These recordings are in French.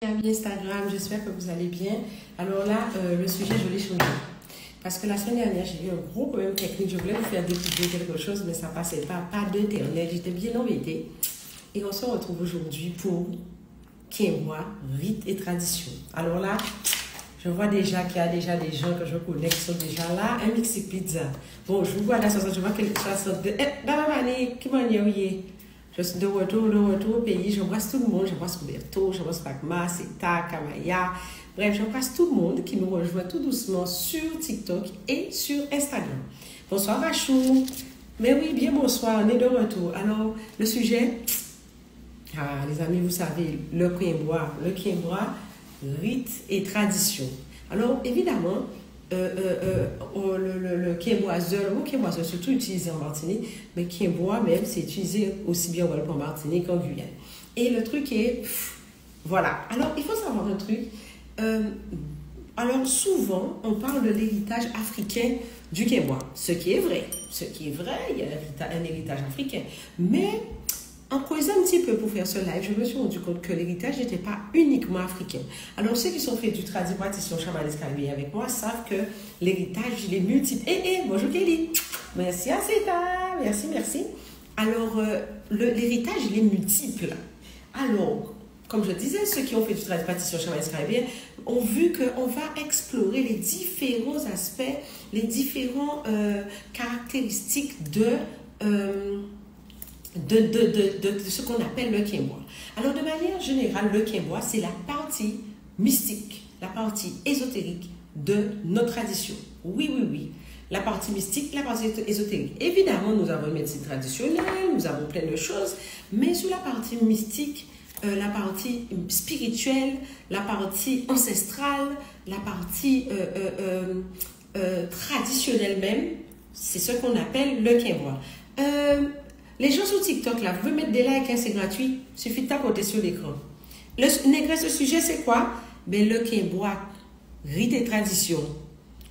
Amis Instagram, j'espère que vous allez bien. Alors là, le sujet, je l'ai changé. Parce que la semaine dernière, j'ai eu un gros problème technique. Je voulais vous faire découvrir quelque chose, mais ça ne passait pas. Pas d'internet. J'étais bien embêtée. Et on se retrouve aujourd'hui pour Quinoa, rite et tradition. Alors là, je vois déjà qu'il y a déjà des gens que je connais qui sont déjà là. Un mixi pizza. Bon, je vous vois là, je vois quelque chose de... qui m'a dit, je suis de retour au pays, j'embrasse tout le monde, j'embrasse Roberto, j'embrasse Pacma, Seta, Kamaya, bref, j'embrasse tout le monde qui nous rejoint tout doucement sur TikTok et sur Instagram. Bonsoir Rachou, mais oui, bien bonsoir, on est de retour. Alors, le sujet, les amis, vous savez, le quinoa, rite et tradition. Alors, évidemment, le quinoa, le mot quinoa est surtout utilisé en Martinique, mais quinoa même, c'est utilisé aussi bien en Martinique qu'en Guyane. Et le truc est, voilà. Alors, il faut savoir un truc. Alors, souvent, on parle de l'héritage africain du quinoa, ce qui est vrai. Il y a un héritage africain. Mais, en creusant un petit peu pour faire ce live, je me suis rendu compte que l'héritage n'était pas uniquement africain. Alors, ceux qui sont faits du tradition chamanesque caribéen avec moi savent que l'héritage, il est multiple. Bonjour Kelly. Merci à Seta. Merci. Alors, l'héritage, il est multiple. Alors, comme je disais, ceux qui ont fait du tradition chamanesque caribéen ont vu qu'on va explorer les différents aspects, les différentes caractéristiques de ce qu'on appelle le quinoa. Alors, de manière générale, le quinoa, c'est la partie mystique, la partie ésotérique de notre tradition. Oui. La partie mystique, la partie ésotérique. Évidemment, nous avons une médecine traditionnelle, nous avons plein de choses, mais sur la partie mystique, la partie spirituelle, la partie ancestrale, la partie traditionnelle même, c'est ce qu'on appelle le quinoa. Les gens sur TikTok, là, vous pouvez mettre des likes, hein, c'est gratuit. Il suffit de tapoter sur l'écran. Le sujet, c'est quoi? Ben, le quinoa, rite et tradition.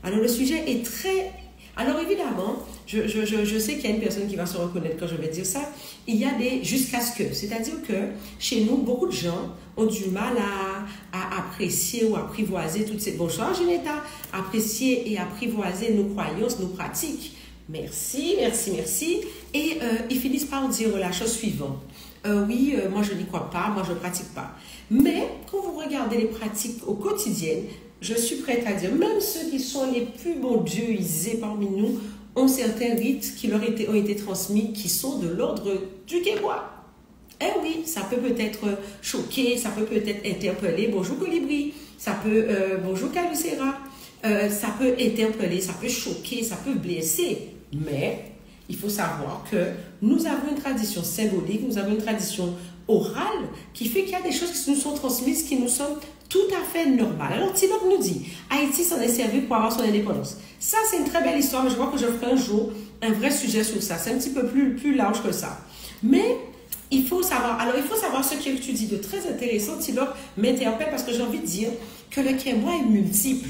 Alors, le sujet est très... Alors, évidemment, je sais qu'il y a une personne qui va se reconnaître quand je vais dire ça. Il y a des jusqu'à ce que. C'est-à-dire que, chez nous, beaucoup de gens ont du mal à apprécier ou apprivoiser toutes ces... Bonsoir, Geneta. Apprécier et apprivoiser nos croyances, nos pratiques. Merci. Et ils finissent par dire la chose suivante. Moi je n'y crois pas, moi je ne pratique pas. Mais quand vous regardez les pratiques au quotidien, je suis prête à dire, même ceux qui sont les plus bon dieuisés parmi nous ont certains rites qui leur ont été transmis, qui sont de l'ordre du quinoa. Eh oui, ça peut peut-être choquer, ça peut peut-être interpeller. Bonjour Colibri, ça peut, bonjour Calucera. Ça peut interpeller, ça peut choquer, ça peut blesser. Mais il faut savoir que nous avons une tradition symbolique, nous avons une tradition orale qui fait qu'il y a des choses qui nous sont transmises, qui nous sont tout à fait normales. Alors Tinoc nous dit, Haïti s'en est servi pour avoir son indépendance. Ça, c'est une très belle histoire, mais je crois que je ferai un jour un vrai sujet sur ça. C'est un petit peu plus large que ça. Mais il faut savoir, ce que tu dis de très intéressant, Tinoc m'interpelle parce que j'ai envie de dire que le quinoa est multiple.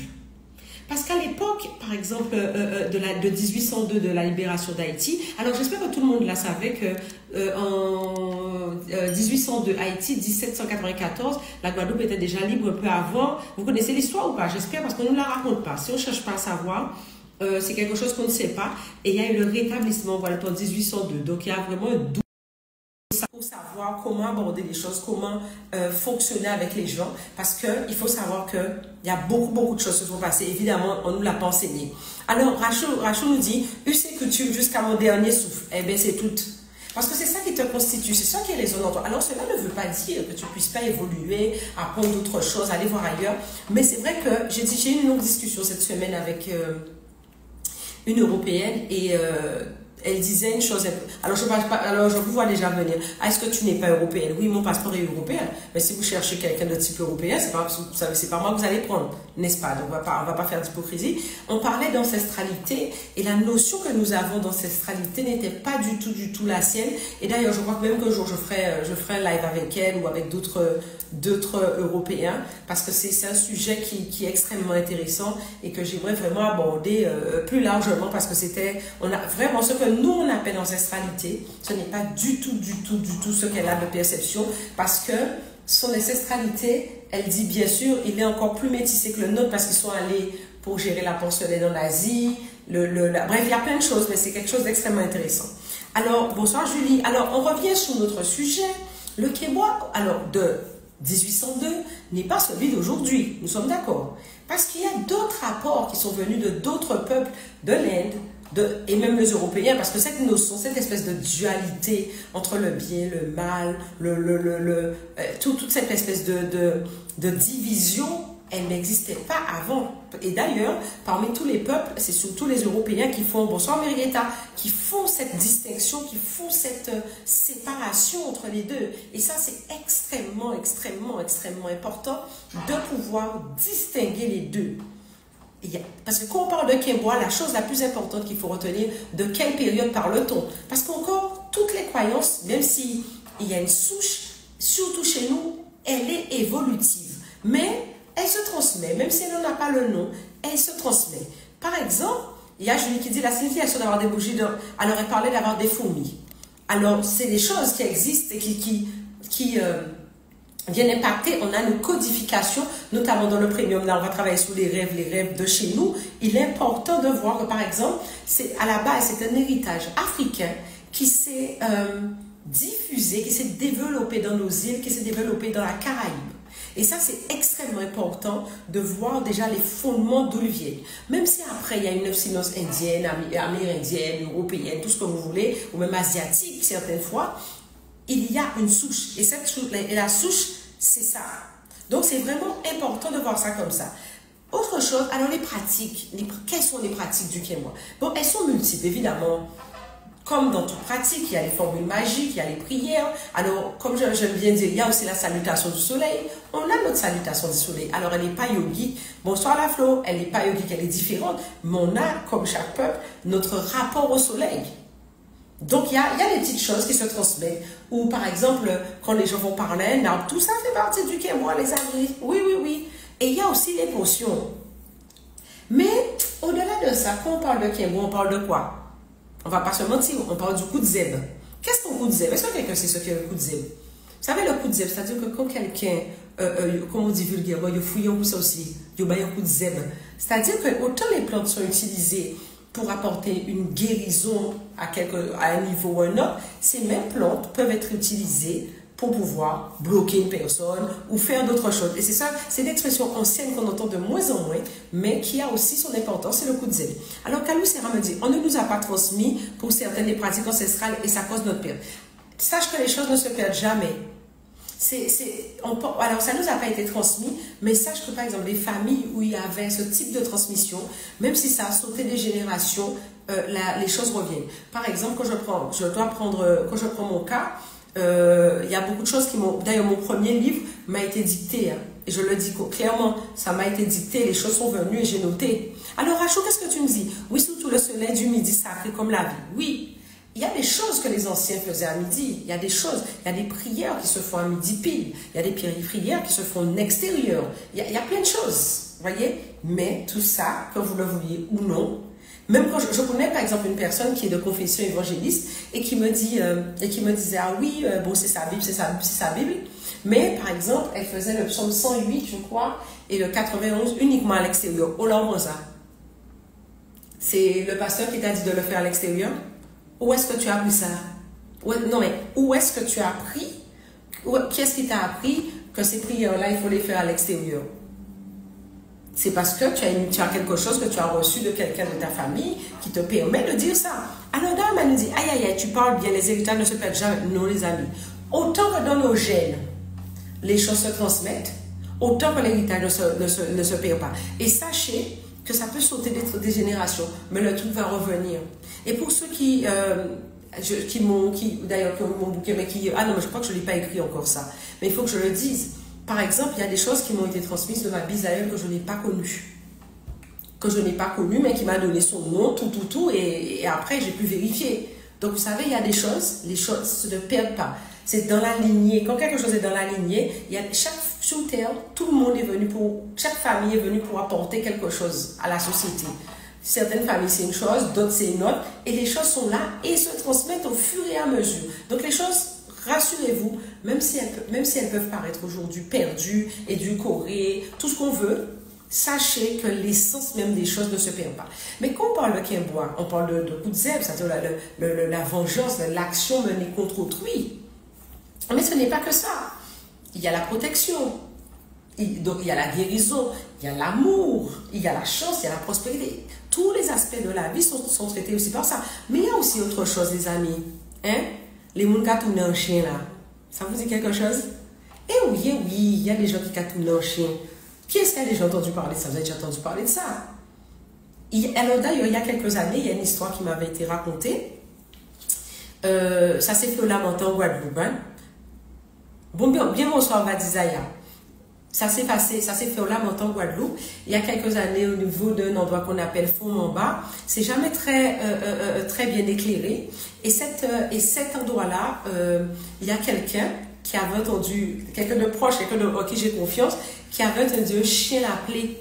Parce qu'à l'époque, par exemple, de 1802, de la libération d'Haïti, alors j'espère que tout le monde là savait que en 1802, Haïti, 1794, la Guadeloupe était déjà libre un peu avant. Vous connaissez l'histoire ou pas? J'espère, parce qu'on ne nous la raconte pas. Si on ne cherche pas à savoir, c'est quelque chose qu'on ne sait pas. Et il y a eu le rétablissement en Guadeloupe en 1802. Donc il y a vraiment un doute pour savoir comment aborder les choses, comment fonctionner avec les gens, parce qu'il faut savoir qu'il y a beaucoup de choses qui se sont passées. Évidemment, on ne nous l'a pas enseigné. Alors, Rachel nous dit, UC coutume jusqu'à mon dernier souffle. Eh bien, c'est tout. Parce que c'est ça qui te constitue, c'est ça qui résonne en toi. Alors, cela ne veut pas dire que tu ne puisses pas évoluer, apprendre d'autres choses, aller voir ailleurs. Mais c'est vrai que j'ai eu une longue discussion cette semaine avec une Européenne et... elle disait une chose, alors je vous vois déjà venir. Ah, est-ce que tu n'es pas européenne? Oui, mon passeport est européen. Mais si vous cherchez quelqu'un de type européen, c'est pas moi que vous allez prendre, n'est-ce pas? Donc on va pas faire d'hypocrisie. On parlait d'ancestralité et la notion que nous avons d'ancestralité n'était pas du tout la sienne. Et d'ailleurs, je crois que même qu'un jour je ferai un live avec elle ou avec d'autres Européens, parce que c'est un sujet qui est extrêmement intéressant et que j'aimerais vraiment aborder plus largement, parce que on a vraiment ce que nous on appelle ancestralité, ce n'est pas du tout ce qu'elle a de perception, parce que son ancestralité, elle dit bien sûr, il est encore plus métissé que le nôtre parce qu'ils sont allés pour gérer la porcelaine en Asie. Bref, il y a plein de choses, mais c'est quelque chose d'extrêmement intéressant. Alors, bonsoir Julie. Alors, on revient sur notre sujet. Le québécois, alors, de 1802 n'est pas celui d'aujourd'hui, nous sommes d'accord. Parce qu'il y a d'autres rapports qui sont venus de d'autres peuples de l'Inde, et même les Européens, parce que cette notion, cette espèce de dualité entre le bien, le mal, toute cette espèce de division, elle n'existait pas avant. Et d'ailleurs, parmi tous les peuples, c'est surtout les Européens qui font, bonsoir Marietta, qui font cette distinction, qui font cette séparation entre les deux. Et ça, c'est extrêmement, extrêmement, extrêmement important de pouvoir distinguer les deux. Parce que quand on parle de Québécois, la chose la plus importante qu'il faut retenir, de quelle période parle-t-on? Parce qu'encore, toutes les croyances, même s'il y a une souche, surtout chez nous, elle est évolutive. Mais elle se transmet, même si elle n'a pas le nom, elle se transmet. Par exemple, il y a Julie qui dit la signification d'avoir des bougies, alors elle parlait d'avoir des fourmis. Alors, c'est des choses qui existent et qui viennent impacter. On a une codification, notamment dans le premium. Là, on va travailler sur les rêves de chez nous. Il est important de voir que, par exemple, à la base, c'est un héritage africain qui s'est diffusé, qui s'est développé dans nos îles, qui s'est développé dans la Caraïbe. Et ça, c'est extrêmement important de voir déjà les fondements d'où ils viennent. Même si après, il y a une influence indienne, amérindienne, européenne, tout ce que vous voulez, ou même asiatique, certaines fois, il y a une souche. Et cette souche, et la souche, c'est ça. Donc, c'est vraiment important de voir ça comme ça. Autre chose, alors les pratiques. Quelles sont les pratiques du Quémois? Bon, elles sont multiples, évidemment. Comme dans toute pratique, il y a les formules magiques, il y a les prières. Alors, comme j'aime bien dire, il y a aussi la salutation du soleil. On a notre salutation du soleil. Alors, elle n'est pas yogique. Bonsoir la Flo, elle n'est pas yogique, elle est différente. Mais on a, comme chaque peuple, notre rapport au soleil. Donc, il y a des petites choses qui se transmettent. Ou, par exemple, quand les gens vont parler un arbre, tout ça fait partie du Quémois, les amis. Oui, oui, oui. Et il y a aussi les potions. Mais, au-delà de ça, quand on parle de Quémois, on parle de quoi? On va pas se mentir, on parle du coup de zèbre. Qu'est-ce qu'un coup de zèbre? Est-ce que quelqu'un sait ce qu'est un coup de zèbre? Vous savez, le coup de zèbre, c'est-à-dire que quand quelqu'un, comme on dit vulgairement, il fouille un coup ça aussi, il y a un coup de zèbre. C'est-à-dire que autant les plantes sont utilisées pour apporter une guérison à un niveau ou un autre, ces mêmes plantes peuvent être utilisées pour pouvoir bloquer une personne ou faire d'autres choses. Et c'est ça, c'est une expression ancienne qu'on entend de moins en moins, mais qui a aussi son importance, c'est le coup de zèbre. Alors, Kalou Serra me dit, on ne nous a pas transmis pour certaines des pratiques ancestrales et ça cause notre perte. Sache que les choses ne se perdent jamais. Alors, ça ne nous a pas été transmis, mais sache que, par exemple, les familles où il y avait ce type de transmission, même si ça a sauté des générations, les choses reviennent. Par exemple, quand je prends mon cas, il y a beaucoup de choses qui m'ont... D'ailleurs, mon premier livre m'a été dicté. Hein, et je le dis clairement, ça m'a été dicté, les choses sont venues et j'ai noté. Alors, Rachel, qu'est-ce que tu me dis? Oui, surtout le soleil du midi sacré comme la vie. Oui, il y a des choses que les anciens faisaient à midi. Il y a des choses, il y a des prières qui se font à midi pile. Il y a des prières qui se font en extérieur. Il y a plein de choses, vous voyez? Mais tout ça, que vous le vouliez ou non, même quand je connais par exemple une personne qui est de confession évangéliste et qui me disait ah oui bon c'est sa Bible, c'est sa Bible, mais par exemple elle faisait le psaume 108 je crois et le 91 uniquement à l'extérieur. Oh là on ça. C'est le pasteur qui t'a dit de le faire à l'extérieur. Où est-ce que tu as appris ça? Non mais où est-ce que tu as appris? Qui est-ce qui t'a appris que ces prières-là il faut les faire à l'extérieur? C'est parce que tu as quelque chose que tu as reçu de quelqu'un de ta famille qui te permet de dire ça. Alors, Dame, elle nous dit, aïe, aïe, aïe, tu parles bien, les héritages ne se perdent jamais. Non, les amis. Autant que dans nos gènes, les choses se transmettent, autant que l'héritage ne se perd pas. Et sachez que ça peut sauter des générations, mais le truc va revenir. Et pour ceux d'ailleurs, qui ont mon bouquin, mais ah non, mais je crois que je ne l'ai pas écrit encore ça. Mais il faut que je le dise. Par exemple, il y a des choses qui m'ont été transmises de ma bisaïeule que je n'ai pas connue. Mais qui m'a donné son nom, tout, et après, j'ai pu vérifier. Donc, vous savez, il y a des choses, les choses se ne perdent pas. C'est dans la lignée. Quand quelque chose est dans la lignée, sur Terre, tout le monde est venu chaque famille est venue pour apporter quelque chose à la société. Certaines familles, c'est une chose, d'autres, c'est une autre. Et les choses sont là et se transmettent au fur et à mesure. Donc, les choses rassurez-vous, même si elles peuvent paraître aujourd'hui perdues, édulcorées, tout ce qu'on veut, sachez que l'essence même des choses ne se perd pas. Mais quand on parle de Quimbois, on parle de coup de zèbre, c'est-à-dire la vengeance, l'action menée contre autrui. Mais ce n'est pas que ça. Il y a la protection, donc il y a la guérison, il y a l'amour, il y a la chance, il y a la prospérité. Tous les aspects de la vie sont traités aussi par ça. Mais il y a aussi autre chose, les amis. Hein? Les gens qui tournent en chien là. Ça vous dit quelque chose? Eh oui, il y a des gens qui tournent en chien. Qui est-ce qui a déjà entendu parler de ça? Vous avez déjà entendu parler de ça? Alors d'ailleurs, il y a quelques années, il y a une histoire qui m'avait été racontée. Ça s'est fait au Lamentin en Guadeloupe. Hein? Bon, bien bonsoir, Badizaya. Ça s'est fait au Lamentin en Guadeloupe. Il y a quelques années, au niveau d'un endroit qu'on appelle Fond-en-Bas. C'est jamais très bien éclairé. Et cet endroit-là, il y a quelqu'un qui avait entendu, quelqu'un de proche, quelqu'un en qui j'ai confiance, qui avait entendu un chien l'appeler.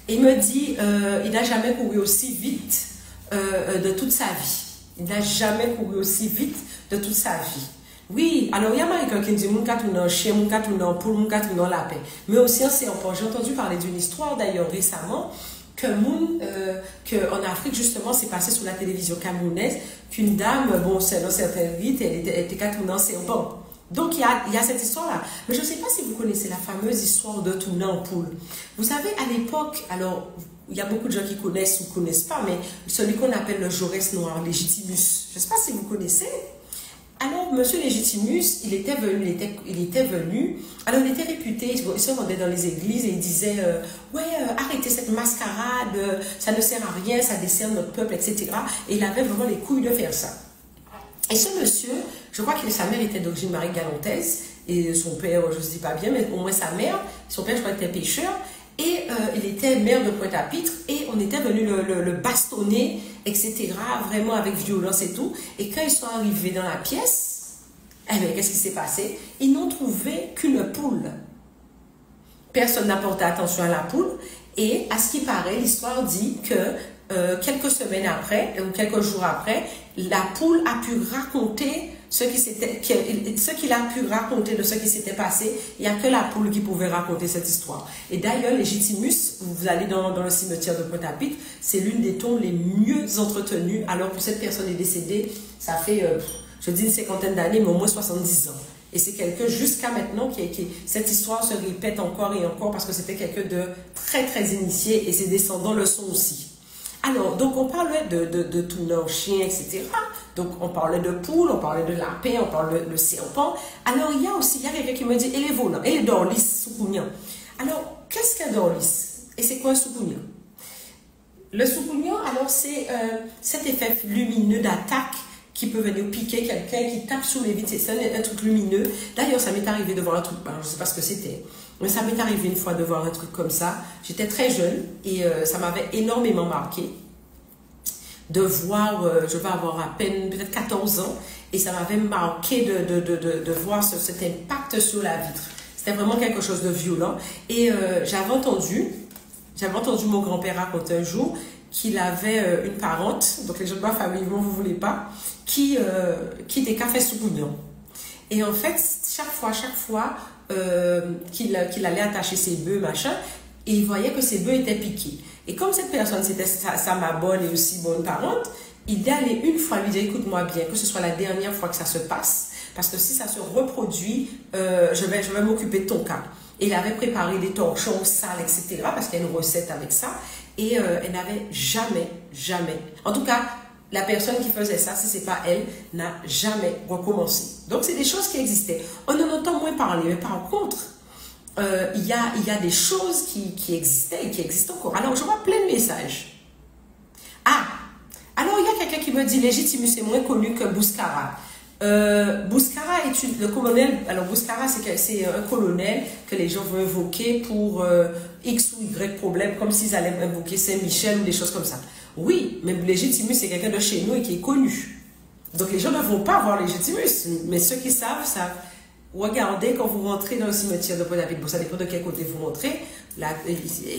Il me dit, il n'a jamais couru aussi vite de toute sa vie. Il n'a jamais couru aussi vite de toute sa vie. Oui, alors il y a quelqu'un qui me dit, mon tourne en chien, mon tourne en poule, mon tourne en lapin. Mais aussi en serpent. J'ai entendu parler d'une histoire d'ailleurs récemment, qu'en Afrique, justement, c'est passé sur la télévision camerounaise, qu'une dame, bon, selon certains rites, elle était tournée en serpent. Donc, il y a cette histoire-là. Mais je ne sais pas si vous connaissez la fameuse histoire de tourner en poule. Vous savez, à l'époque, alors, il y a beaucoup de gens qui connaissent ou ne connaissent pas, mais celui qu'on appelle le Jaurès noir, Légitimus. Je ne sais pas si vous connaissez. Alors, monsieur Légitimus, il était venu, alors il était réputé, il se rendait dans les églises et il disait, arrêtez cette mascarade, ça ne sert à rien, ça dessert notre peuple, etc. Et il avait vraiment les couilles de faire ça. Et ce monsieur, je crois que sa mère était d'origine marie-galantaise, et son père, je ne sais pas bien, mais au moins sa mère, son père, je crois, était pêcheur, et il était maire de Pointe-à-Pitre, et on était venu le bastonner, etc., vraiment avec violence et tout. Et quand ils sont arrivés dans la pièce, eh bien, qu'est-ce qui s'est passé? Ils n'ont trouvé qu'une poule. Personne n'a porté attention à la poule, et à ce qui paraît, l'histoire dit que quelques semaines après, ou quelques jours après, la poule a pu raconter ce qu'il a pu raconter de ce qui s'était passé. Il n'y a que la poule qui pouvait raconter cette histoire. Et d'ailleurs, Légitimus, vous allez dans le cimetière de Pointe-à-Pitre, c'est l'une des tombes les mieux entretenues. Alors que cette personne est décédée, ça fait, je dis une cinquantaine d'années, mais au moins 70 ans. Et c'est quelqu'un, jusqu'à maintenant, cette histoire se répète encore et encore parce que c'était quelqu'un de très, très initié et ses descendants le sont aussi. Alors, donc on parlait de tourner en chien, etc. Donc, on parlait de poule, on parlait de lapin, on parlait de serpent. Alors, il y a quelqu'un qui me dit, et les volants, et les dorlis, soukounian. Alors, qu'est-ce qu'un dorlis? Et c'est quoi un soukounian? Le soukounian, alors, c'est cet effet lumineux d'attaque qui peut venir piquer quelqu'un qui tape sur les vitres. C'est un truc lumineux. D'ailleurs, ça m'est arrivé de voir un truc, je ne sais pas ce que c'était, mais ça m'est arrivé une fois de voir un truc comme ça. J'étais très jeune et ça m'avait énormément marqué de voir, je vais avoir à peine peut-être 14 ans, et ça m'avait marqué de voir cet impact sur la vitre. C'était vraiment quelque chose de violent. Et j'avais entendu mon grand-père raconter un jour qu'il avait une parente, donc les gens de ma famille, vous ne voulez pas, qui était café soukounian. Et en fait, chaque fois qu'il allait attacher ses bœufs, machin, et il voyait que ses bœufs étaient piqués. Et comme cette personne, c'était sa ma bonne et aussi bonne parente, il allait une fois lui dire, écoute-moi bien, que ce soit la dernière fois que ça se passe, parce que si ça se reproduit, je vais m'occuper de ton cas. Et il avait préparé des torchons sales, etc., parce qu'il y a une recette avec ça, et elle n'avait jamais, en tout cas, la personne qui faisait ça, si ce n'est pas elle, n'a jamais recommencé. Donc, c'est des choses qui existaient. On en entend moins parler, mais par contre, il y a des choses qui existaient et qui existent encore. Alors, je vois plein de messages. Ah, alors il y a quelqu'un qui me dit Légitimus est moins connu que Bouskara. Bouskara est le colonel. Alors, Bouskara, c'est un colonel que les gens vont invoquer pour X ou Y problème, comme s'ils allaient invoquer Saint-Michel ou des choses comme ça. Oui, mais Légitimus, c'est quelqu'un de chez nous et qui est connu. Donc, les gens ne vont pas voir Légitimus, mais ceux qui savent, savent. Regardez quand vous rentrez dans le cimetière de Pointe-à-Pitre, bon, ça dépend de quel côté vous rentrez, là,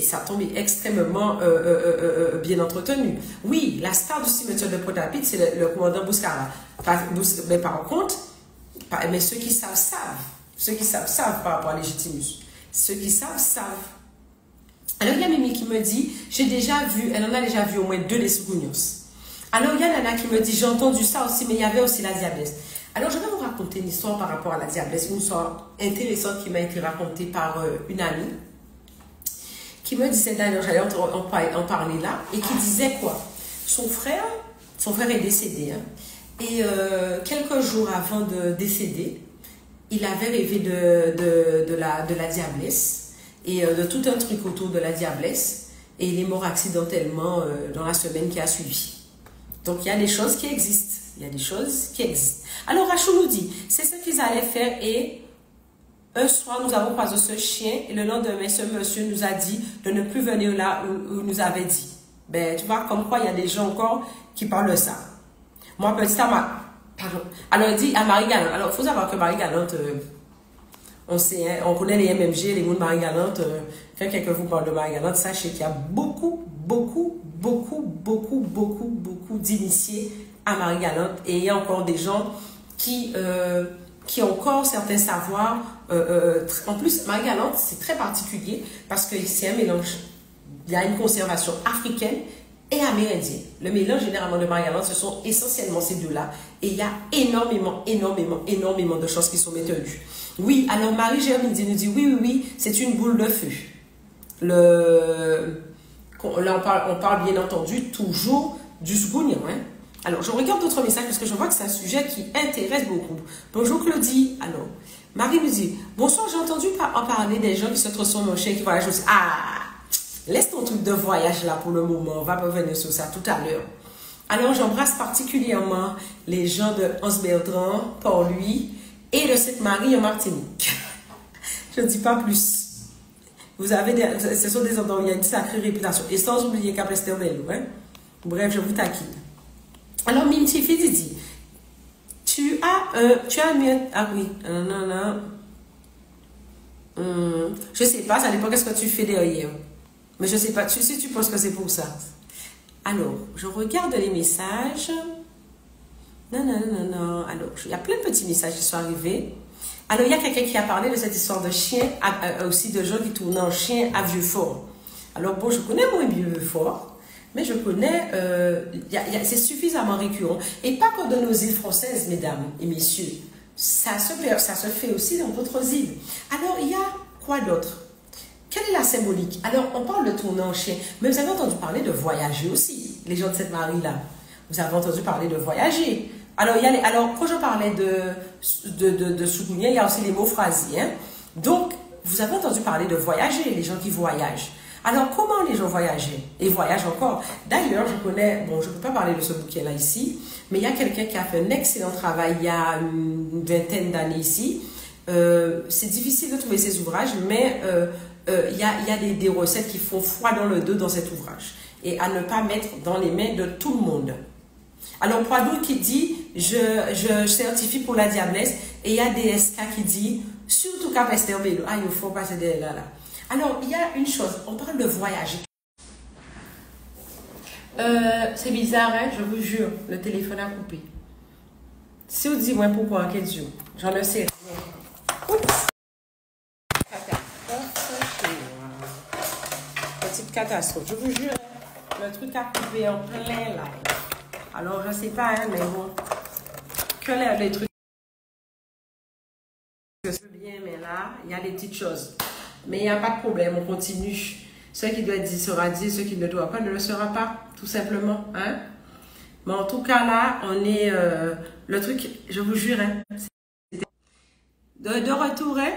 sa tombe est extrêmement bien entretenue. Oui, la star du cimetière de Pointe-à-Pitre, c'est le commandant Bouskara. Mais par contre, Mais ceux qui savent, savent. Ceux qui savent, savent par rapport à Légitimus. Ceux qui savent, savent. Alors, il y a Mimi qui me dit, j'ai déjà vu, elle en a déjà vu au moins 2 des Sougounios. Alors, il y a Nana qui me dit, j'ai entendu ça aussi, mais il y avait aussi la diablesse. Alors, je vais vous raconter une histoire par rapport à la diablesse, une histoire intéressante qui m'a été racontée par une amie, qui me disait, d'ailleurs, j'allais en parler là, et qui disait quoi? Son frère est décédé, hein, et quelques jours avant de décéder, il avait rêvé de la diablesse, et de tout un truc autour de la diablesse, et il est mort accidentellement dans la semaine qui a suivi. Donc, il y a des choses qui existent. Il y a des choses qui existent. Alors, Rachou nous dit, c'est ce qu'ils allaient faire et un soir, nous avons croisé ce chien et le lendemain, ce monsieur nous a dit de ne plus venir là où il nous avait dit. Ben, tu vois, comme quoi il y a des gens encore qui parlent de ça. Moi, petit pardon. Alors, il dit à Marie-Galante. Alors, il faut savoir que Marie-Galante, on sait, hein, on connaît les MMG, les mots de Marie-Galante. Quand quelqu'un vous parle de Marie-Galante, sachez qu'il y a beaucoup d'initiés à Marie-Galante et il y a encore des gens qui ont encore certains savoirs. En plus, Marie-Galante, c'est très particulier parce que c'est un mélange. Il y a une conservation africaine et amérindienne. Le mélange généralement de Marie-Galante, ce sont essentiellement ces deux-là. Et il y a énormément de choses qui sont maintenues. Oui, alors Marie-Germine nous dit, oui, c'est une boule de feu. Là, on parle bien entendu toujours du Sougounian. Hein? Alors, je regarde d'autres messages parce que je vois que c'est un sujet qui intéresse beaucoup. Bonjour Claudie. Alors, Marie nous dit, bonsoir, j'ai entendu en parler des gens qui se transforment en chien qui voyagent aussi. Ah, laisse ton truc de voyage là pour le moment. On va revenir sur ça tout à l'heure. Alors, j'embrasse particulièrement les gens de Anse-Bertrand, Port-Louis et de Sainte-Marie en Martinique. Je ne dis pas plus. Ce sont des endroits où il y a une sacrée réputation. Et sans oublier Cap-Esther-Bello. Hein? Bref, je vous taquine. Alors, Mintifi dit, tu as mieux... Ah oui, non. Je sais pas, ça dépend qu'est-ce que tu fais derrière. Mais je sais pas, si tu penses que c'est pour ça. Alors, je regarde les messages. Non. Alors, il y a plein de petits messages qui sont arrivés. Alors, il y a quelqu'un qui a parlé de cette histoire de chien, aussi de gens qui tournent en chien à Vieux-Fort. Alors, bon, je connais moins Vieux-Fort. Mais je connais, c'est suffisamment récurrent. Et pas que de nos îles françaises, mesdames et messieurs. Ça se fait aussi dans d'autres îles. Alors, il y a quoi d'autre? Quelle est la symbolique? Alors, on parle de tourner en chien. Mais vous avez entendu parler de voyager aussi, les gens de cette Marie-là. Vous avez entendu parler de voyager. Alors, quand je parlais de Sougounian, il y a aussi les mots phrasiers. Hein? Donc, vous avez entendu parler de voyager, les gens qui voyagent. Alors, comment les gens voyageaient? Et voyagent encore. D'ailleurs, je connais, bon, je ne peux pas parler de ce bouquin-là ici, mais il y a quelqu'un qui a fait un excellent travail il y a une vingtaine d'années ici. C'est difficile de trouver ces ouvrages, mais il y a des recettes qui font froid dans le dos dans cet ouvrage. Et à ne pas mettre dans les mains de tout le monde. Alors, Poidou qui dit, je certifie pour la diablesse, et il y a des SK qui dit, surtout Cap-Esther-Bello. Ah, il faut passer derrière là. Alors, il y a une chose, on parle de voyager. C'est bizarre, hein? Je vous jure, le téléphone a coupé. Si vous dites, moi, pourquoi, quel jour? J'en ne sais rien. Oups! Petite catastrophe, je vous jure, le truc a coupé en plein là. Alors, je ne sais pas, hein, mais bon, que les trucs. Je sais bien, mais là, il y a des petites choses. Mais il n'y a pas de problème, on continue. Ce qui doit être dit sera dit, ce qui ne doit pas ne le sera pas, tout simplement. Hein? Mais en tout cas, là, on est... le truc, je vous jure, hein, de retour, hein,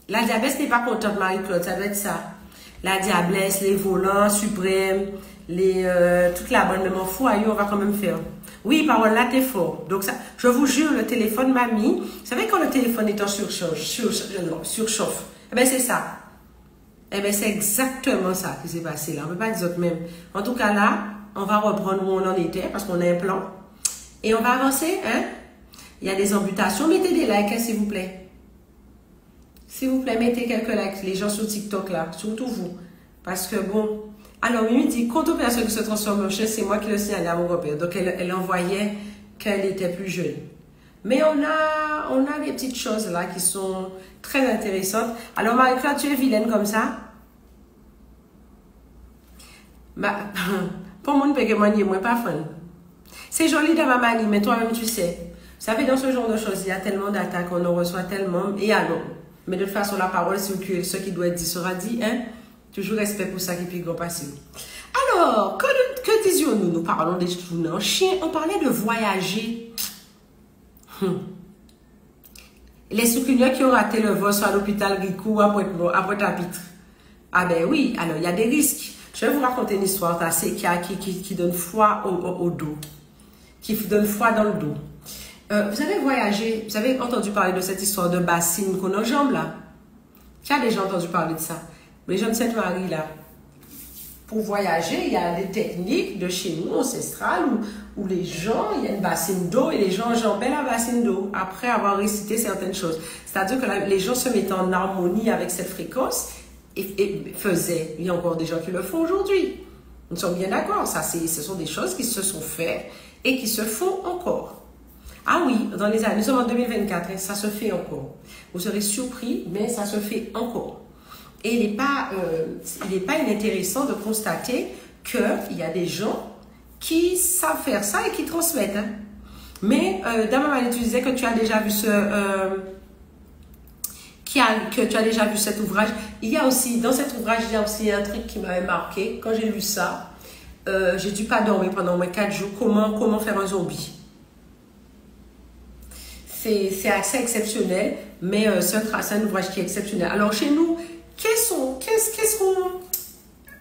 la diablesse n'est pas contente, Marie-Claude, ça doit être ça. La diablesse, les volants suprêmes, toute la bande de mon fou, on va quand même faire. Oui, parole là, t'es fort. Donc, ça, je vous jure, le téléphone m'a mis... Vous savez, quand le téléphone est en surchauffe, eh bien, c'est ça. Eh bien, c'est exactement ça qui s'est passé là. On ne peut pas dire autre même. En tout cas, là, on va reprendre où on en était parce qu'on a un plan. Et on va avancer, hein. Il y a des amputations. Mettez des likes, hein, s'il vous plaît. S'il vous plaît, mettez quelques likes. Les gens sur TikTok, là. Surtout vous. Parce que, bon... Alors, Mimi dit, quant aux personnes qui se transforment en chien, c'est moi qui le signalais à mon repère. Donc, elle envoyait qu'elle était plus jeune. Mais on a des petites choses là qui sont très intéressantes. Alors, Marie-Claude, tu es vilaine comme ça? Pour mon père, moi, pas fan. C'est joli dans ma manie, mais toi-même, tu sais. Vous savez, dans ce genre de choses, il y a tellement d'attaques, on en reçoit tellement. Et alors, mais de toute façon, la parole, ce qui doit être dit sera dit, hein? Toujours respect pour ça qui peut grand passer. Alors, que disions-nous? Nous parlons des chiens, on parlait de voyager. Les soucuniers qui ont raté le vol sur l'hôpital Ricou à Pointe-à-Pitre. Ah ben oui, alors il y a des risques. Je vais vous raconter une histoire qui donne froid au dos. Qui donne froid dans le dos. Vous avez voyagé, vous avez entendu parler de cette histoire de bassine qu'on a aux jambes là? Qui a déjà entendu parler de ça? Les gens de Sainte-Marie là. Pour voyager, il y a des techniques de chez nous, ancestrales, où les gens, il y a une bassine d'eau et les gens enjambaient la bassine d'eau après avoir récité certaines choses. C'est-à-dire que les gens se mettaient en harmonie avec cette fréquence et faisaient. Il y a encore des gens qui le font aujourd'hui. Nous sommes bien d'accord. Ce sont des choses qui se sont faites et qui se font encore. Ah oui, dans les années, nous sommes en 2024, ça se fait encore. Vous serez surpris, mais ça se fait encore. Et il n'est pas inintéressant de constater qu'il y a des gens qui savent faire ça et qui transmettent. Hein. Mais Dame tu disais que tu as déjà vu cet ouvrage. Il y a aussi, dans cet ouvrage, il y a aussi un truc qui m'avait marqué. Quand j'ai lu ça, j'ai dû pas dormir pendant au moins 4 jours. Comment faire un zombie? C'est assez exceptionnel, mais c'est un ouvrage qui est exceptionnel. Alors chez nous, qu'est-ce qu'on...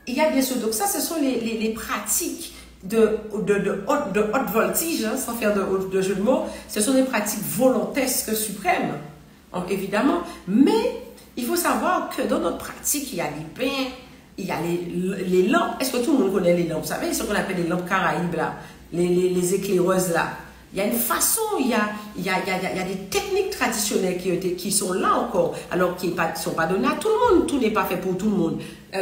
Il y a bien sûr, donc ça, ce sont les pratiques de haute voltige, hein, sans faire de jeu de mots. Ce sont des pratiques volontesques suprêmes, évidemment. Mais il faut savoir que dans notre pratique, il y a les bains, il y a les lampes. Est-ce que tout le monde connaît les lampes? Vous savez, ce qu'on appelle les lampes Caraïbes, là, les éclaireuses, là. Il y a une façon, il y a des techniques traditionnelles qui sont là encore, alors qui ne sont pas données à tout le monde. Tout n'est pas fait pour tout le monde.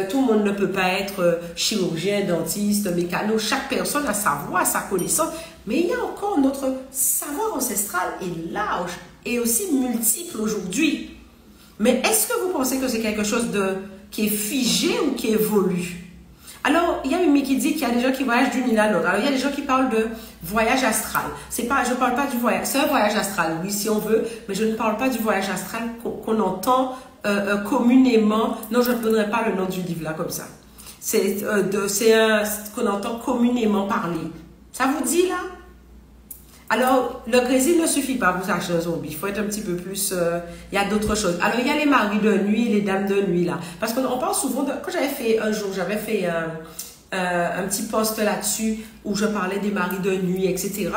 Tout le monde ne peut pas être chirurgien, dentiste, mécano. Chaque personne a sa voix, sa connaissance. Mais il y a encore notre savoir ancestral est large et aussi multiple aujourd'hui. Mais est-ce que vous pensez que c'est quelque chose qui est figé ou qui évolue? Alors, il y a Mimi qui dit qu'il y a des gens qui voyagent d'une île à l'autre. Alors, il y a des gens qui parlent de voyage astral. Je ne parle pas du voyage. C'est un voyage astral, oui, si on veut, mais je ne parle pas du voyage astral qu'on entend communément. Non, je ne donnerai pas le nom du livre là comme ça. C'est ce qu'on entend communément parler. Ça vous dit là? Alors, le grésil ne suffit pas pour acheter un zombie. Il faut être un petit peu plus... il y a d'autres choses. Alors, il y a les maris de nuit, les dames de nuit, là. Parce qu'on parle souvent de... Quand j'avais fait un jour, j'avais fait un petit post là-dessus où je parlais des maris de nuit, etc.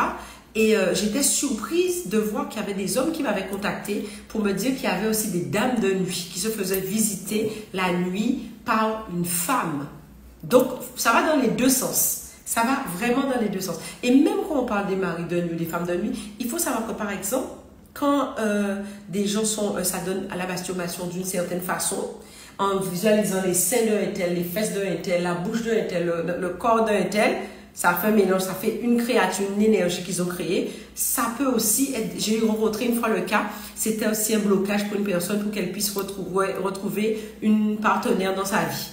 Et j'étais surprise de voir qu'il y avait des hommes qui m'avaient contacté pour me dire qu'il y avait aussi des dames de nuit qui se faisaient visiter la nuit par une femme. Donc, ça va dans les deux sens. Ça va vraiment dans les deux sens. Et même quand on parle des maris de nuit, des femmes de nuit, il faut savoir que par exemple, quand des gens ça donne à la masturbation d'une certaine façon, en visualisant les seins d'un tel, les fesses d'un tel, la bouche d'un tel, le corps d'un tel, ça fait un mélange, ça fait une créature, une énergie qu'ils ont créée. Ça peut aussi être, j'ai rencontré une fois le cas, c'était aussi un blocage pour une personne pour qu'elle puisse retrouver une partenaire dans sa vie.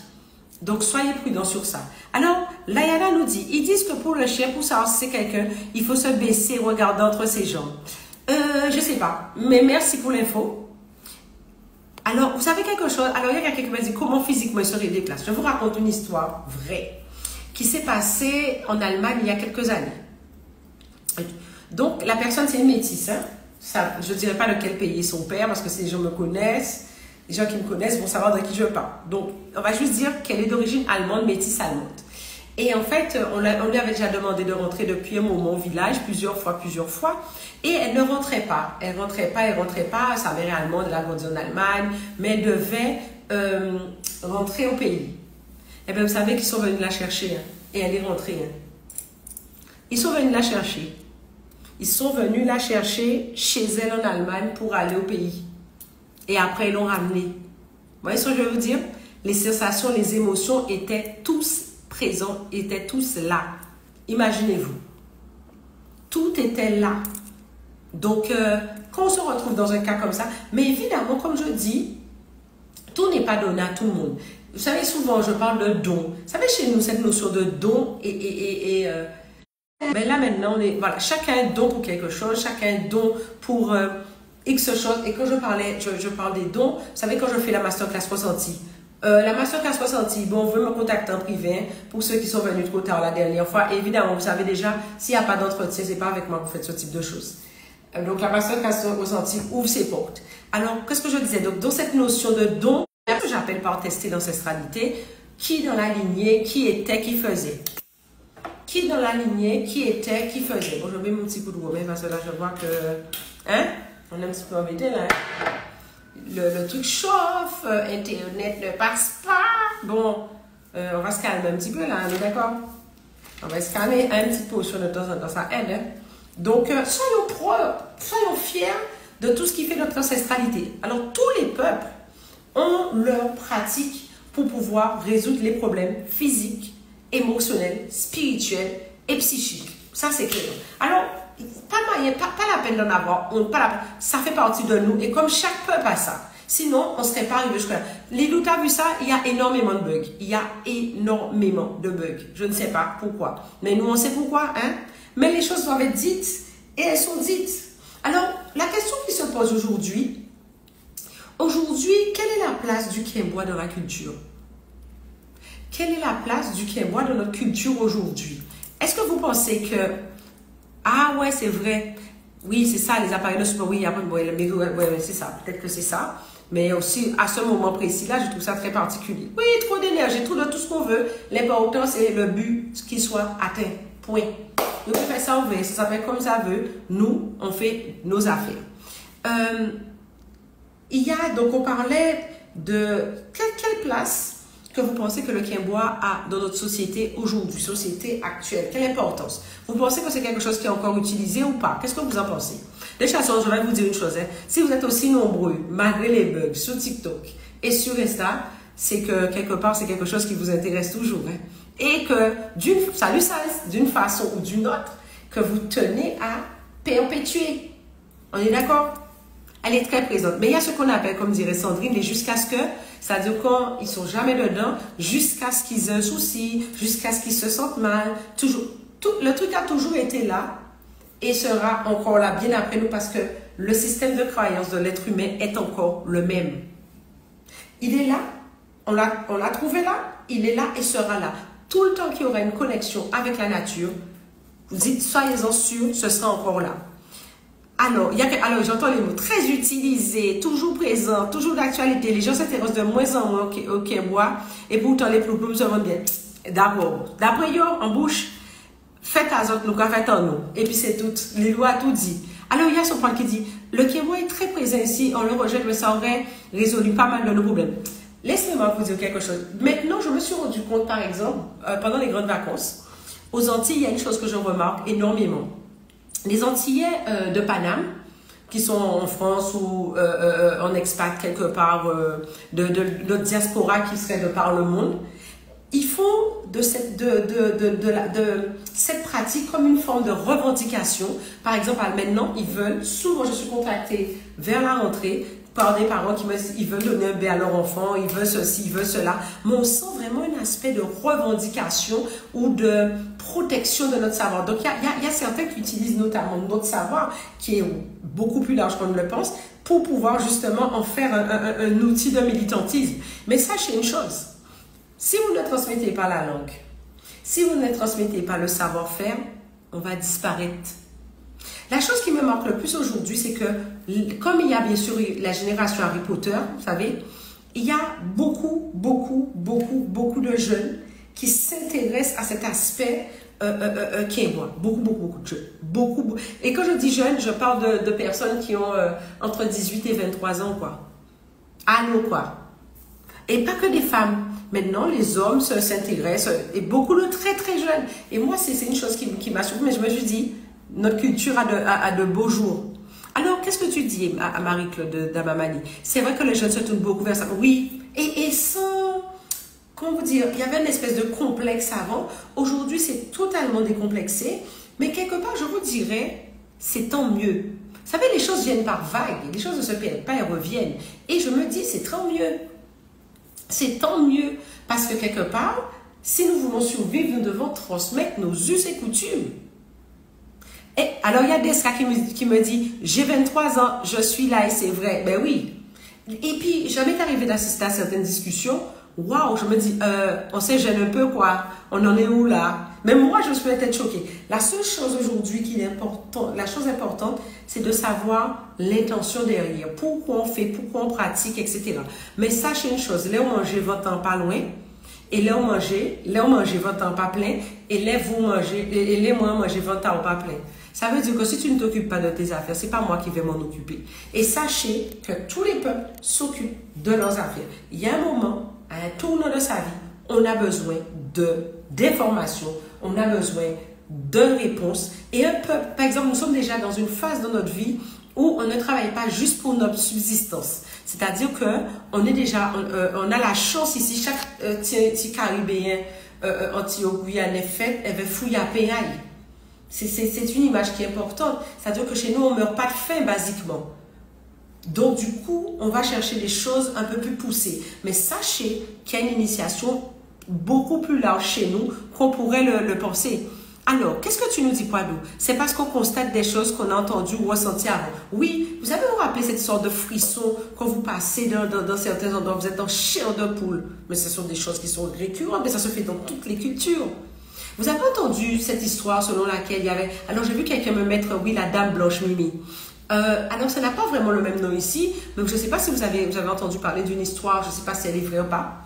Donc, soyez prudents sur ça. Alors, Layana nous dit, ils disent que pour le chien, pour savoir si c'est quelqu'un, il faut se baisser, regarder entre ses jambes. Je sais pas, mais merci pour l'info. Alors, vous savez quelque chose? Alors, il y a quelqu'un qui m'a dit comment physiquement il se déplace. Je vous raconte une histoire vraie qui s'est passée en Allemagne il y a quelques années. Donc, la personne, c'est une métisse. Hein? Ça, je ne dirais pas de quel pays est son père parce que si les gens me connaissent, les gens qui me connaissent vont savoir de qui je parle. Donc, on va juste dire qu'elle est d'origine allemande, métisse allemande. Et en fait, on lui avait déjà demandé de rentrer depuis un moment au village, plusieurs fois. Et elle ne rentrait pas. Elle rentrait pas. Sa mère est allemande, elle a grandi en Allemagne, mais elle devait rentrer au pays. Et bien, vous savez qu'ils sont venus la chercher. Hein, et elle est rentrée. Hein. Ils sont venus la chercher. Ils sont venus la chercher chez elle en Allemagne pour aller au pays. Et après, ils l'ont ramenée. Vous voyez ce que je veux vous dire? Les sensations, les émotions étaient tous présents, étaient tous là. Imaginez-vous. Tout était là. Donc, quand on se retrouve dans un cas comme ça, mais évidemment, comme je dis, tout n'est pas donné à tout le monde. Vous savez, souvent, je parle de don. Vous savez, chez nous, cette notion de don mais là, maintenant, voilà, chacun a un don pour quelque chose, chacun a un don pour X chose. Et quand je parle des dons, vous savez, quand je fais la masterclass ressentie, la masterclass ressentie, bon, vous pouvez me contacter en privé, hein, pour ceux qui sont venus trop tard la dernière fois. Évidemment, vous savez déjà, s'il n'y a pas d'entretien, c'est pas avec moi que vous faites ce type de choses. Donc, la masterclass ressentie ouvre ses portes. Alors, qu'est-ce que je disais? Donc, dans cette notion de don, que j'appelle par tester l'ancestralité, qui dans la lignée, qui était, qui faisait. Qui dans la lignée, qui était, qui faisait. Bon, je mets mon petit coup de gomme, parce que là, je vois que, hein, on est un petit peu embêté, là. Le truc chauffe, Internet ne passe pas. Bon, on va se calmer un petit peu, là, on est d'accord? On va se calmer un petit peu sur de temps en temps, ça aide, hein? Donc, soyons propres, soyons fiers de tout ce qui fait notre ancestralité. Alors, tous les peuples ont leur pratique pour pouvoir résoudre les problèmes physiques, émotionnels, spirituels et psychiques. Ça, c'est clair. Alors, pas la peine d'en avoir honte, ça fait partie de nous. Et comme chaque peuple a ça, sinon, on ne serait pas arrivé jusqu'à là. Lilou, tu as vu ça? Il y a énormément de bugs. Il y a énormément de bugs. Je ne sais pas pourquoi. Mais nous, on sait pourquoi, hein? Mais les choses doivent être dites et elles sont dites. Alors, la question qui se pose aujourd'hui, quelle est la place du Kembois dans la culture? Quelle est la place du Kembois dans notre culture aujourd'hui? Est-ce que vous pensez que, ah ouais, c'est vrai, oui, c'est ça, les appareils de sport, oui, ouais, c'est ça, peut-être que c'est ça, mais aussi, à ce moment précis-là, je trouve ça très particulier. Oui, trop d'énergie, tout ce qu'on veut, l'important, c'est le but qu'il soit atteint, point. Nous, on fait ça, on veut, ça fait comme ça veut, nous, on fait nos affaires. Donc on parlait de quelle place que vous pensez que le Kembois a dans notre société aujourd'hui, société actuelle? Quelle importance? Vous pensez que c'est quelque chose qui est encore utilisé ou pas? Qu'est-ce que vous en pensez? Les chasseurs, je vais vous dire une chose. Hein. Si vous êtes aussi nombreux, malgré les bugs, sur TikTok et sur Insta, c'est que quelque part, c'est quelque chose qui vous intéresse toujours. Hein. Et que d'une façon ou d'une autre, que vous tenez à perpétuer. On est d'accord? Elle est très présente. Mais il y a ce qu'on appelle, comme dirait Sandrine, les jusqu'à ce que, c'est-à-dire quand ils sont jamais dedans, jusqu'à ce qu'ils aient un souci, jusqu'à ce qu'ils se sentent mal. Toujours, le truc a toujours été là et sera encore là bien après nous parce que le système de croyance de l'être humain est encore le même. Il est là, on l'a trouvé là, il est là et sera là. Tout le temps qu'il y aura une connexion avec la nature, vous dites, soyez-en sûrs, ce sera encore là. Alors, j'entends les mots très utilisés, toujours présents, toujours d'actualité. Les gens s'intéressent de moins en moins au Kembois et pourtant les plouploum se vendent bien. D'abord, d'après yo, en bouche, faites à autres, nous, faites en nous. Et puis c'est tout, les lois tout dit. Alors, il y a ce point qui dit, le Kembois est très présent ici, on le rejette, mais ça aurait résolu pas mal de nos problèmes. Laissez-moi vous dire quelque chose. Maintenant, je me suis rendu compte, par exemple, pendant les grandes vacances, aux Antilles, il y a une chose que je remarque énormément. Les Antillais de Paname, qui sont en France ou en expat quelque part de notre diaspora qui serait de par le monde, ils font de cette pratique comme une forme de revendication. Par exemple, maintenant, ils veulent, souvent je suis contactée vers la rentrée, par des parents qui me disent ils veulent donner un bain à leur enfant, ils veulent ceci, ils veulent cela. Mais on sent vraiment un aspect de revendication ou de protection de notre savoir. Donc, il y a certains qui utilisent notamment notre savoir, qui est beaucoup plus large qu'on ne le pense, pour pouvoir justement en faire un outil de militantisme. Mais sachez une chose, si vous ne transmettez pas la langue, si vous ne transmettez pas le savoir-faire, on va disparaître. La chose qui me marque le plus aujourd'hui, c'est que, comme il y a bien sûr la génération Harry Potter, vous savez, il y a beaucoup de jeunes qui s'intéressent à cet aspect Kembois. Beaucoup de jeunes. Et quand je dis jeunes, je parle de personnes qui ont entre 18 et 23 ans, quoi. Allô, quoi. Et pas que des femmes. Maintenant, les hommes s'intéressent, et beaucoup de très jeunes. Et moi, c'est une chose qui m'a surpris, mais je me suis dit, notre culture a de beaux jours. Alors, qu'est-ce que tu dis à Marie-Claude Damamani? C'est vrai que les jeunes se tournent beaucoup vers ça. Oui, et sans... Comment vous dire? Il y avait une espèce de complexe avant. Aujourd'hui, c'est totalement décomplexé. Mais quelque part, je vous dirais, c'est tant mieux. Vous savez, les choses viennent par vagues. Les choses ne se perdent pas, elles reviennent. Et je me dis, c'est tant mieux. C'est tant mieux. Parce que quelque part, si nous voulons survivre, nous devons transmettre nos us et coutumes. Et alors, il y a des cas qui me dit, j'ai 23 ans, je suis là et c'est vrai. Ben oui. Et puis, jamais arrivé d'assister à certaines discussions. Waouh, je me dis, on s'est gêné un peu, quoi. On en est où là? Même moi, je suis peut-être choquée. La seule chose aujourd'hui qui est importante, la chose importante, c'est de savoir l'intention derrière. Pourquoi on fait, pourquoi on pratique, etc. Mais sachez une chose, là où manger votre temps pas loin, et là où manger votre temps pas plein, et là vous mangez, et là moi manger votre temps pas plein. Ça veut dire que si tu ne t'occupes pas de tes affaires, c'est pas moi qui vais m'en occuper. Et sachez que tous les peuples s'occupent de leurs affaires. Il y a un moment, à un tournant de sa vie, on a besoin d'informations, on a besoin de réponses. Et un peuple, par exemple, nous sommes déjà dans une phase de notre vie où on ne travaille pas juste pour notre subsistance. C'est-à-dire que on est déjà, on a la chance ici, chaque petit Caribéen anti-Guyanais fait, elle veut fouiller à payer. C'est une image qui est importante. C'est-à-dire que chez nous, on ne meurt pas de faim, basiquement. Donc, du coup, on va chercher des choses un peu plus poussées. Mais sachez qu'il y a une initiation beaucoup plus large chez nous qu'on pourrait le penser. Alors, qu'est-ce que tu nous dis, Poidou? C'est parce qu'on constate des choses qu'on a entendues ou ressenties avant. Oui, vous avez vous rappelé cette sorte de frisson quand vous passez dans certains endroits, vous êtes en chair de poule. Mais ce sont des choses qui sont récurrentes, mais ça se fait dans toutes les cultures. Vous avez entendu cette histoire selon laquelle il y avait... Alors, j'ai vu quelqu'un me mettre, oui, la dame Blanche Mimi. Alors, ça n'a pas vraiment le même nom ici, mais je ne sais pas si vous avez entendu parler d'une histoire, je ne sais pas si elle est vraie ou pas,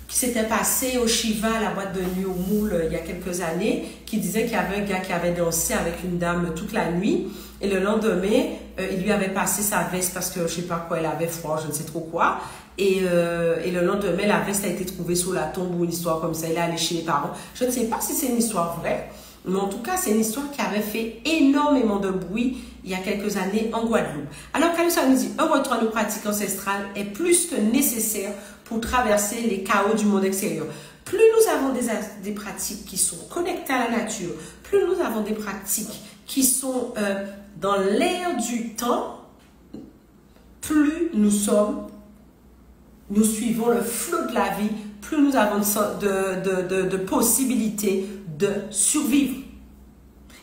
qui s'était passé au Shiva, la boîte de nuit au Moule, il y a quelques années, qui disait qu'il y avait un gars qui avait dansé avec une dame toute la nuit, et le lendemain, il lui avait passé sa veste parce que je ne sais pas quoi, elle avait froid, je ne sais trop quoi, et le lendemain, la veste a été trouvée sous la tombe ou une histoire comme ça, il est allé chez les parents. Je ne sais pas si c'est une histoire vraie, mais en tout cas, c'est une histoire qui avait fait énormément de bruit il y a quelques années en Guadeloupe. Alors, Kalusa nous dit, un retour à nos pratiques ancestrales est plus que nécessaire pour traverser les chaos du monde extérieur. Plus nous avons des pratiques qui sont connectées à la nature, plus nous avons des pratiques qui sont dans l'air du temps, plus nous suivons le flot de la vie, plus nous avons de possibilités de survivre.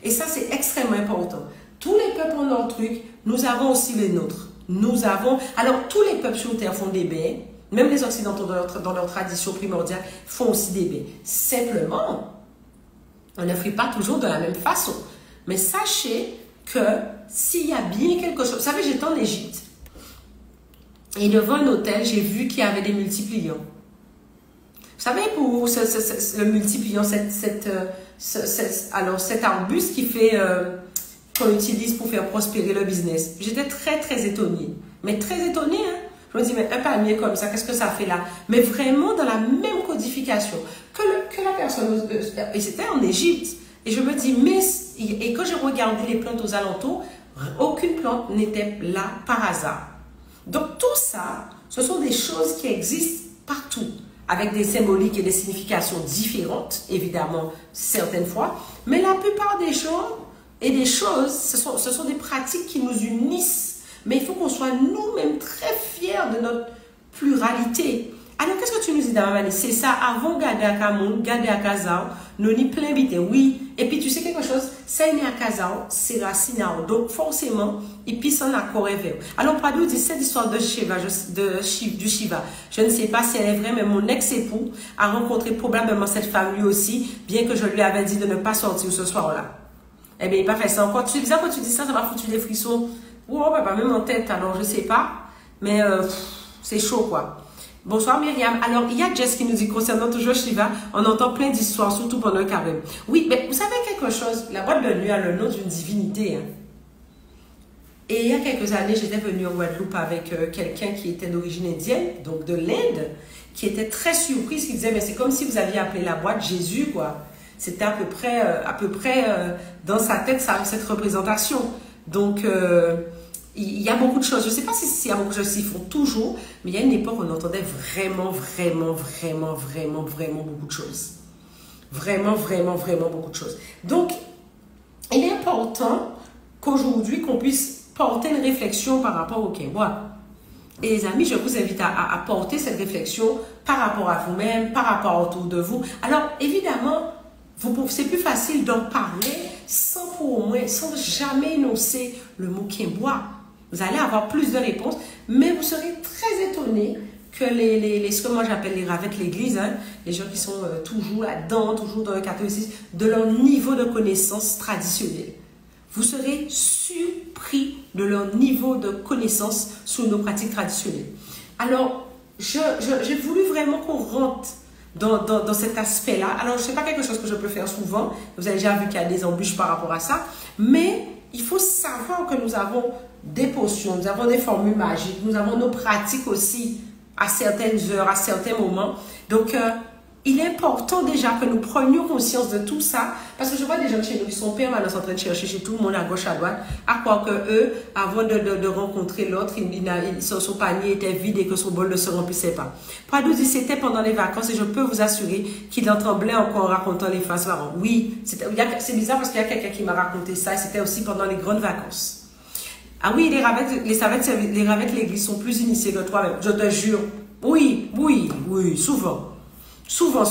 Et ça, c'est extrêmement important. Tous les peuples ont leur truc, nous avons aussi les nôtres. Alors, tous les peuples sur Terre font des bains, même les Occidentaux dans leur tradition primordiale font aussi des bains. Simplement, on ne fait pas toujours de la même façon. Mais sachez que s'il y a bien quelque chose... Vous savez, j'étais en Égypte et devant un hôtel, j'ai vu qu'il y avait des multipliants. Vous savez, pour le multipliant, alors cet arbuste qui fait... qu'on utilise pour faire prospérer le business. J'étais très, très étonnée. Mais très étonnée, hein. Je me dis, mais un palmier comme ça, qu'est-ce que ça fait là? Mais vraiment dans la même codification que la personne... Et c'était en Égypte. Et je me dis, mais... Et quand j'ai regardé les plantes aux alentours, aucune plante n'était là par hasard. Donc tout ça, ce sont des choses qui existent partout, avec des symboliques et des significations différentes, évidemment, certaines fois. Mais la plupart des gens... Et des choses, ce sont des pratiques qui nous unissent. Mais il faut qu'on soit nous-mêmes très fiers de notre pluralité. Alors, qu'est-ce que tu nous dis, Damani? C'est ça, avant garder à Cameroun, garder à Kazao, nous n'y plein bité, oui. Et puis, tu sais quelque chose? C'est né à Kazao, c'est Racinao. Donc, forcément, il pisse en accord et vers. Alors, Pradou dit cette histoire du Shiva. Je ne sais pas si elle est vraie, mais mon ex-époux a rencontré probablement cette femme lui aussi, bien que je lui avais dit de ne pas sortir ce soir-là. Eh bien, il n'a pas fait ça encore. Tu sais, bizarre quand tu dis ça, ça m'a foutu des frissons. Oh, pas même en tête, alors je ne sais pas. Mais c'est chaud, quoi. Bonsoir Myriam. Alors, il y a Jess qui nous dit, concernant toujours Shiva, on entend plein d'histoires, surtout pendant le carême. Oui, mais vous savez quelque chose? La boîte de nuit a le nom d'une divinité. Hein. Et il y a quelques années, j'étais venue en Guadeloupe avec quelqu'un qui était d'origine indienne, donc de l'Inde, qui était très surprise, qui disait, mais c'est comme si vous aviez appelé la boîte Jésus, quoi. C'était à peu près dans sa tête cette représentation. Donc, il y a beaucoup de choses. Je ne sais pas s'il y a beaucoup de choses qu'ils font toujours, mais il y a une époque où on entendait vraiment beaucoup de choses. Vraiment beaucoup de choses. Donc, il est important qu'aujourd'hui, qu'on puisse porter une réflexion par rapport au Québécois. Et les amis, je vous invite à porter cette réflexion par rapport à vous-même, par rapport autour de vous. Alors, évidemment, c'est plus facile d'en parler sans jamais énoncer le mot Québécois. Vous allez avoir plus de réponses, mais vous serez très étonné que ce que moi j'appelle les ravets de l'église, hein, les gens qui sont toujours là-dedans, toujours dans le catholicisme, de leur niveau de connaissance traditionnelle. Vous serez surpris de leur niveau de connaissance sur nos pratiques traditionnelles. Alors, j'ai voulu vraiment qu'on rentre dans cet aspect-là. Alors, ce n'est pas quelque chose que je peux faire souvent. Vous avez déjà vu qu'il y a des embûches par rapport à ça. Mais il faut savoir que nous avons des potions, nous avons des formules magiques, nous avons nos pratiques aussi à certaines heures, à certains moments. Donc, il est important déjà que nous prenions conscience de tout ça, parce que je vois des gens chez nous qui sont permanents en train de chercher chez tout le monde à gauche, à droite, à croire que eux, avant de rencontrer l'autre, son panier était vide et que son bol ne se remplissait pas. Pradou dit c'était pendant les vacances et je peux vous assurer qu'il en tremblait encore en racontant les faces marrantes. Oui, c'est bizarre parce qu'il y a quelqu'un qui m'a raconté ça et c'était aussi pendant les grandes vacances. Ah oui, les ravets de l'église sont plus initiés que toi-même, je te jure. Oui, souvent. Souvent,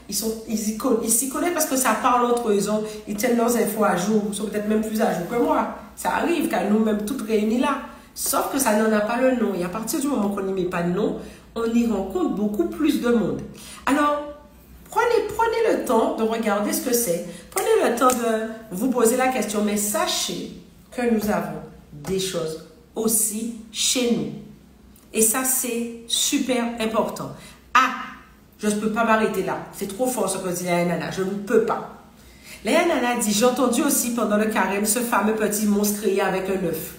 ils s'y connaissent parce que ça parle entre eux, ils tiennent leurs infos à jour, ils sont peut-être même plus à jour que moi. Ça arrive qu'à nous-mêmes toutes réunies là. Sauf que ça n'en a pas le nom. Et à partir du moment qu'on n'y met pas de nom, on y rencontre beaucoup plus de monde. Alors, prenez le temps de regarder ce que c'est. Prenez le temps de vous poser la question, mais sachez que nous avons des choses aussi chez nous. Et ça, c'est super important. Ah, je ne peux pas m'arrêter là. C'est trop fort ce que dit Léa Nana. Je ne peux pas. Léa Nana dit, j'ai entendu aussi pendant le carême ce fameux petit monstre créé avec un œuf.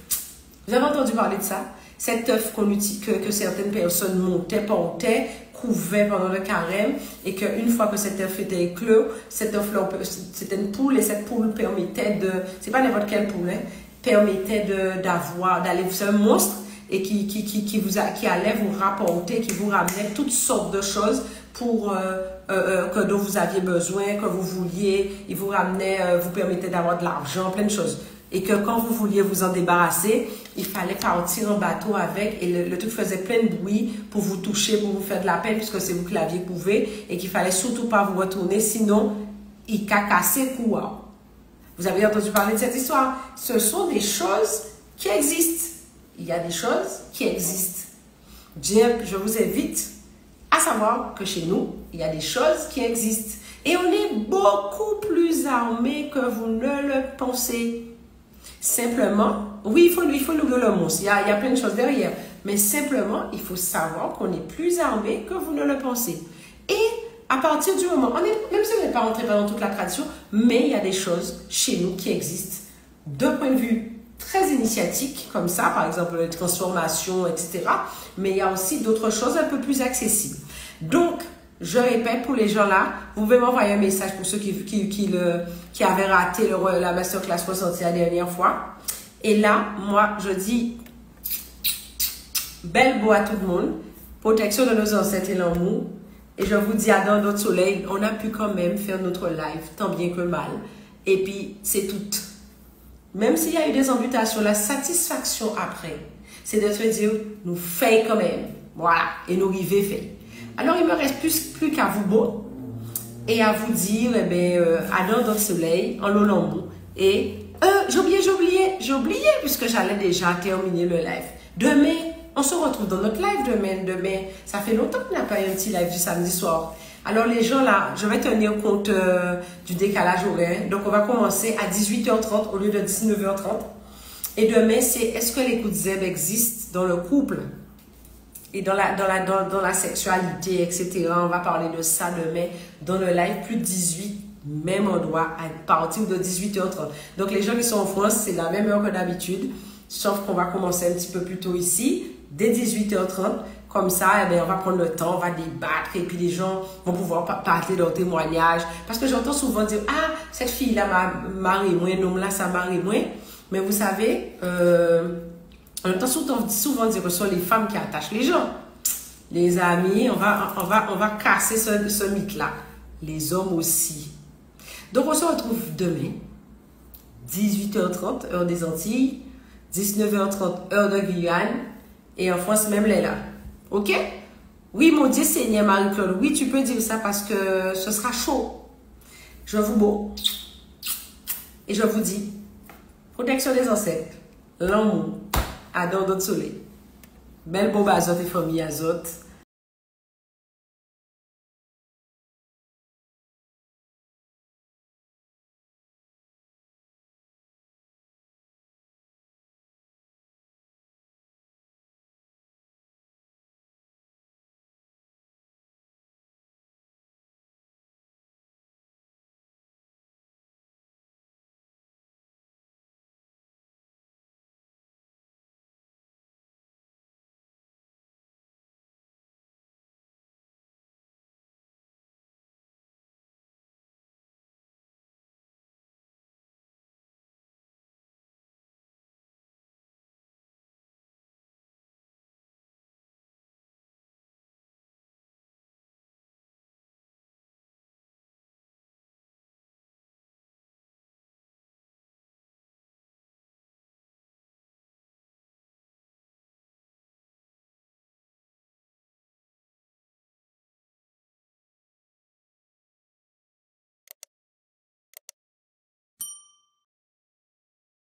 Vous avez entendu parler de ça? Cet œuf que certaines personnes montaient, portaient, couvaient pendant le carême et qu'une fois que cet œuf était éclos, cet œuf-là, c'était une poule et cette poule permettait de... C'est pas n'importe quelle poule, hein, permettait d'aller... C'est un monstre et qui allait vous rapporter, qui vous ramenait toutes sortes de choses dont vous aviez besoin, que vous vouliez. Il vous ramenait, vous permettait d'avoir de l'argent, plein de choses. Et que quand vous vouliez vous en débarrasser, il fallait partir en bateau avec et le truc faisait plein de bruit pour vous toucher, pour vous faire de la peine, puisque c'est vous qui l'aviez couvé et qu'il fallait surtout pas vous retourner, sinon il cacassait quoi. Vous avez entendu parler de cette histoire? Ce sont des choses qui existent. Il y a des choses qui existent. Je vous invite à savoir que chez nous, il y a des choses qui existent. Et on est beaucoup plus armés que vous ne le pensez. Simplement, oui, il faut nous le monstre. Il y a plein de choses derrière. Mais simplement, il faut savoir qu'on est plus armés que vous ne le pensez. Et à partir du moment, même si on n'est pas rentré dans toute la tradition, mais il y a des choses chez nous qui existent. De point de vue très initiatique, comme ça, par exemple, les transformations, etc. Mais il y a aussi d'autres choses un peu plus accessibles. Donc, je répète, pour les gens là, vous pouvez m'envoyer un message pour ceux qui avaient raté la masterclass ressentie la dernière fois. Et là, moi, je dis belle beau à tout le monde, protection de nos ancêtres et l'amour. Et je vous dis à dans notre soleil, on a pu quand même faire notre live, tant bien que mal. Et puis, c'est tout. Même s'il y a eu des ambutations, la satisfaction après, c'est de se dire, nous faisons quand même. Voilà, et nous arrivons fait. Alors, il me reste plus qu'à vous beau et à vous dire, eh bien, à dans notre soleil, en l'olambou. Et, j'ai oublié, puisque j'allais déjà terminer le live. Demain, on se retrouve dans notre live demain. Ça fait longtemps qu'on n'a pas eu un petit live du samedi soir. Alors les gens là, je vais tenir compte du décalage horaire. Donc on va commencer à 18h30 au lieu de 19h30. Et demain, c'est est-ce que l'écoute Zeb existe dans le couple et dans la sexualité, etc. On va parler de ça demain dans le live plus de 18, même endroit, à partir de 18h30. Donc les gens qui sont en France, c'est la même heure que d'habitude. Sauf qu'on va commencer un petit peu plus tôt ici, dès 18h30. Comme ça, eh bien, on va prendre le temps, on va débattre et puis les gens vont pouvoir parler de leur témoignage. Parce que j'entends souvent dire, ah, cette fille-là m'a marié moins, l'homme là, ça m'a marié moins. Mais vous savez, on entend souvent dire que ce sont les femmes qui attachent les gens. Les amis, on va casser ce mythe-là. Les hommes aussi. Donc, on se retrouve demain, 18h30, heure des Antilles, 19h30, heure de Guyane, et en France même, elle est là. Ok? Oui, mon Dieu Seigneur Marie-Claude, oui, tu peux dire ça parce que ce sera chaud. Je vous beau. Et je vous dis, protection des insectes, l'amour, adore notre soleil. Belle bombe azote et famille azote.